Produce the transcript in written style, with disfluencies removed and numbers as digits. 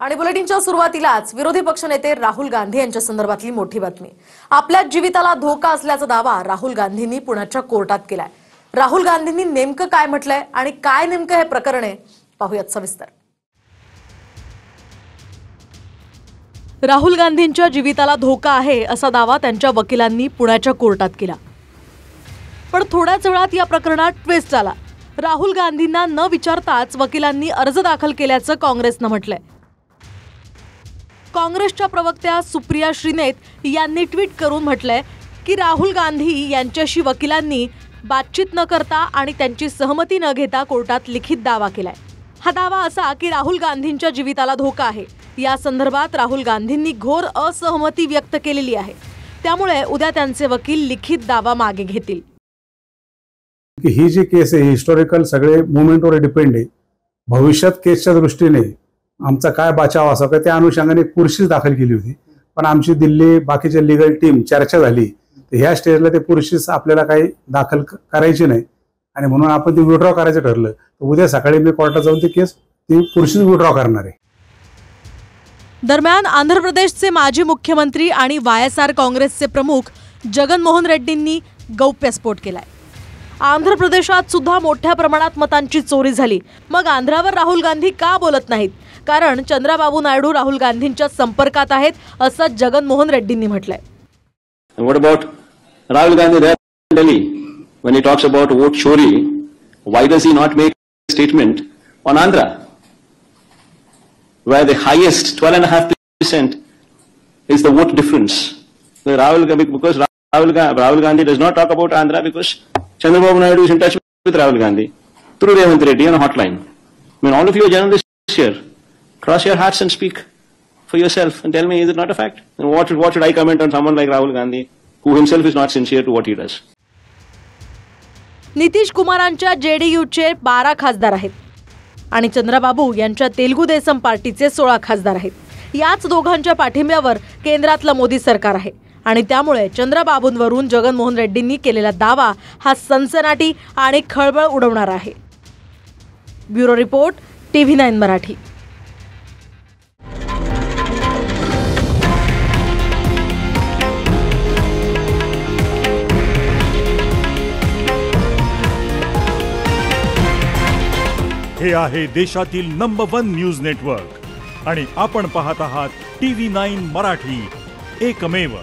आणि बुलेटिनच्या सुरुवातीलाच विरोधी पक्षनेते राहुल गांधी यांच्या संदर्भातली मोठी बातमी। आपल्या जीविताला धोका असल्याचा दावा राहुल गांधींनी पुण्याच्या कोर्टात केलाय। राहुल गांधींनी नेमकं काय म्हटलंय आणि काय नेमकं हे प्रकरण आहे पाहूयात सविस्तर। राहुल गांधींच्या जीविताला धोका आहे असा दावा त्यांच्या वकिलांनी पुण्याच्या कोर्टात केला। पण थोड्याच वेळात या प्रकरणात ट्विस्ट आला। राहुल गांधींना न विचारताच वकिलांनी अर्ज दाखल केल्याचं काँग्रेसनं म्हटलंय। काँग्रेसच्या प्रवक्त्या सुप्रिया श्रीनेत यांनी ट्विट करून म्हटलंय की राहुल गांधी यांच्याशी वकिलांनी बातचीत न करता आणि त्यांची सहमती न घेता कोर्टात लिखित दावा केलाय। हा दावा असा की राहुल गांधींच्या जीविताला धोका आहे। या संदर्भात राहुल गांधींनी घोर असहमती व्यक्त केलेली आहे। त्यामुळे उद्या त्यांचे वकील लिखित दावा मागे घेतील। ही जी केस आहे हिस्टॉरिकल सगळे मोमेंटवर डिपेंड आहे। भविष्यात केसच्या दृष्टीने आमचा काय बचाव असा त्या अनुषंगाने पुरशीच दाखल केली होती, पण आमची दिल्ली बाकीच्या लीगल टीम चर्चा झाली। ह्या स्टेजला ते पुरशीच आपल्याला काही दाखल करायची नाही आणि म्हणून आपण ती विड्रॉ करायचं ठरलं। उद्या सकाळी मी कोर्टात जाऊन ती केस ती पुरशीच विड्रॉ करणार आहे। दरम्यान आंध्र प्रदेशचे माजी मुख्यमंत्री आणि वायएसआर काँग्रेसचे प्रमुख जगन मोहन रेड्डींनी गौप्यस्फोट केलाय। आंध्र प्रदेशात सुद्धा मोठ्या प्रमाणात मतांची चोरी झाली। मग आंध्रावर राहुल गांधी का बोलत नाहीत? कारण चंद्राबाबू नायडू राहुल गांधींच्या संपर्कात आहेत असं जगन मोहन रेड्डींनी म्हटलंय। What about Rahul Gandhi there in Delhi when he talks about vote chori? Why does he not make a statement on Andhra, where the highest 12.5% is the vote difference? Because Rahul Gandhi does not talk about Andhra because Chandrababu Naidu is in touch with Rahul Gandhi through Revanth Reddy on a hotline. I mean, all of you are journalists here. Cross your hearts and speak for yourself and tell me, is it not a fact? And what should I comment on someone like Rahul Gandhi, who himself is not sincere to what he does? Nitish कुमारांच्या जेडीयूचे 12 खासदार आहेत आणि चंद्रबाबू यांच्या तेलुगू देसम पार्टीचे 16 खासदार आहेत। याच दोघांच्या पाठिंब्यावर केंद्रातलं मोदी सरकार आहे आणि त्यामुळे चंद्रबाबूंवरून जगन मोहन रेड्डींनी केलेला दावा हा सनसनाटी आणि खळबळ उडवणारा आहे। Bureau report TV9 Marathi. हे आहे देशातील नंबर 1 न्यूज नेटवर्क आणि आपण पाहत आहात TV9 मराठी, एकमेव।